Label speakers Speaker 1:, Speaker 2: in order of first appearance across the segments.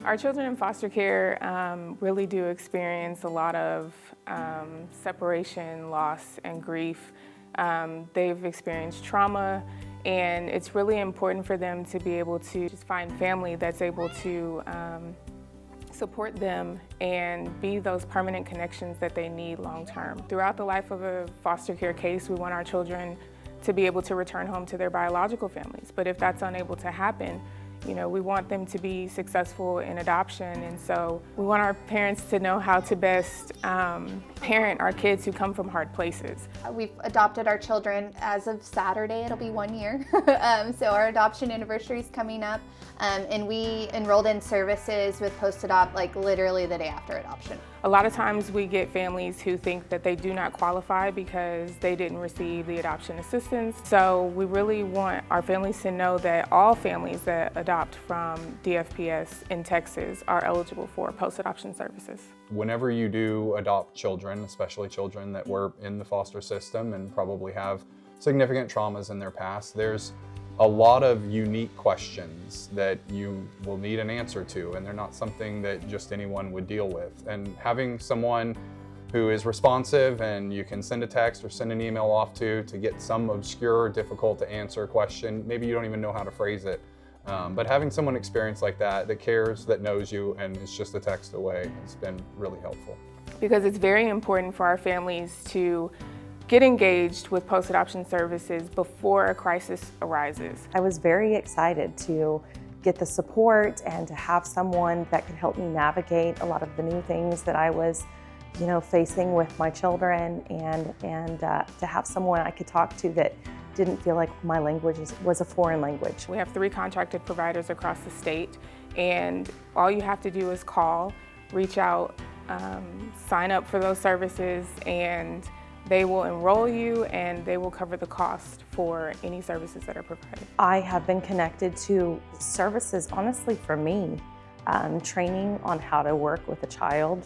Speaker 1: Our children in foster care really do experience a lot of separation, loss, and grief. They've experienced trauma, and it's really important for them to be able to just find family that's able to support them and be those permanent connections that they need long term. Throughout the life of a foster care case, we want our children to be able to return home to their biological families. But if that's unable to happen, we want them to be successful in adoption, and so we want our parents to know how to best parent our kids who come from hard places.
Speaker 2: We've adopted our children as of Saturday. It'll be 1 year. So our adoption anniversary is coming up, and we enrolled in services with post-adopt like literally the day after adoption.
Speaker 1: A lot of times we get families who think that they do not qualify because they didn't receive the adoption assistance. So we really want our families to know that all families that adopt from DFPS in Texas are eligible for post-adoption services.
Speaker 3: Whenever you do adopt children, especially children that were in the foster system and probably have significant traumas in their past, there's a lot of unique questions that you will need an answer to, and they're not something that just anyone would deal with. And having someone who is responsive and you can send a text or send an email off to get some obscure, difficult to answer question, maybe you don't even know how to phrase it, but having someone experienced like that cares, that knows you, and is just a text away, has been really helpful.
Speaker 1: Because it's very important for our families to get engaged with post-adoption services before a crisis arises.
Speaker 4: I was very excited to get the support and to have someone that could help me navigate a lot of the new things that I was, facing with my children, and to have someone I could talk to that didn't feel like my language was a foreign language.
Speaker 1: We have 3 contracted providers across the state, and all you have to do is call, reach out, sign up for those services, and they will enroll you and they will cover the cost for any services that are provided.
Speaker 4: I have been connected to services, honestly, for me, training on how to work with a child,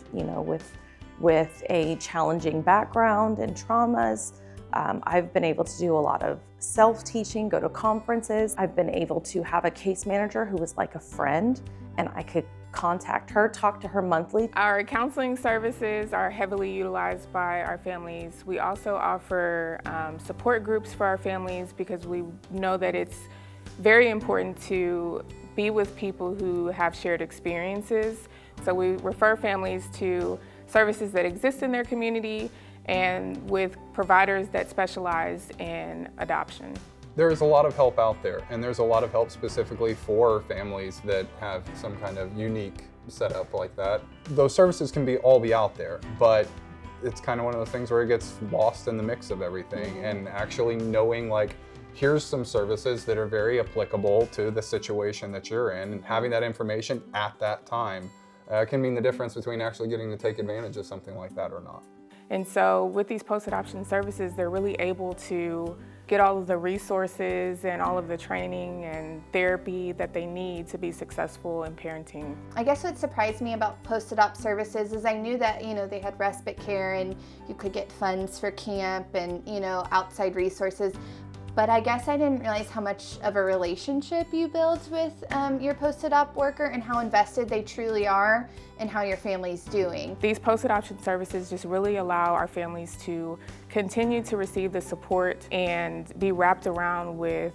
Speaker 4: with a challenging background and traumas. I've been able to do a lot of self-teaching, go to conferences. I've been able to have a case manager who was like a friend, and I could contact her, talk to her monthly.
Speaker 1: Our counseling services are heavily utilized by our families. We also offer support groups for our families because we know that it's very important to be with people who have shared experiences. So we refer families to services that exist in their community and with providers that specialize in adoption.
Speaker 3: There's a lot of help out there, and there's a lot of help specifically for families that have some kind of unique setup like that. Those services can all be out there, but it's kind of one of those things where it gets lost in the mix of everything, and actually knowing here's some services that are very applicable to the situation that you're in, and having that information at that time can mean the difference between actually getting to take advantage of something like that or not.
Speaker 1: And so with these post-adoption services, they're really able to get all of the resources and all of the training and therapy that they need to be successful in parenting.
Speaker 2: I guess what surprised me about post-adopt services is I knew that, they had respite care and you could get funds for camp and, outside resources. But I guess I didn't realize how much of a relationship you build with your post-adopt worker and how invested they truly are in how your family's doing.
Speaker 1: These post-adoption services just really allow our families to continue to receive the support and be wrapped around with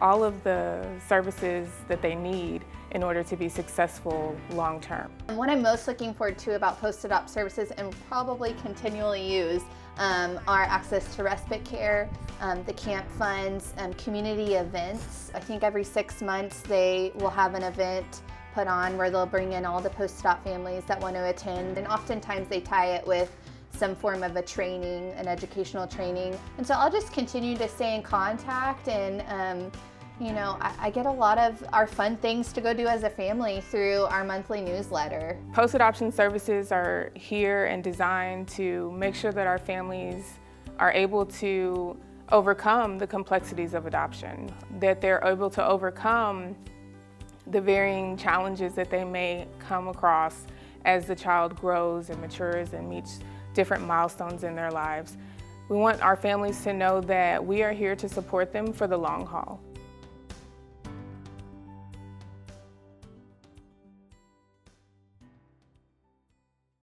Speaker 1: all of the services that they need in order to be successful long term.
Speaker 2: What I'm most looking forward to about post-adopt services, and probably continually use, are access to respite care, the camp funds, community events. I think every 6 months they will have an event put on where they'll bring in all the post-adopt families that want to attend, and oftentimes they tie it with some form of a training, an educational training. And so I'll just continue to stay in contact, and I get a lot of our fun things to go do as a family through our monthly newsletter.
Speaker 1: Post-adoption services are here and designed to make sure that our families are able to overcome the complexities of adoption, that they're able to overcome the varying challenges that they may come across as the child grows and matures and meets different milestones in their lives. We want our families to know that we are here to support them for the long haul.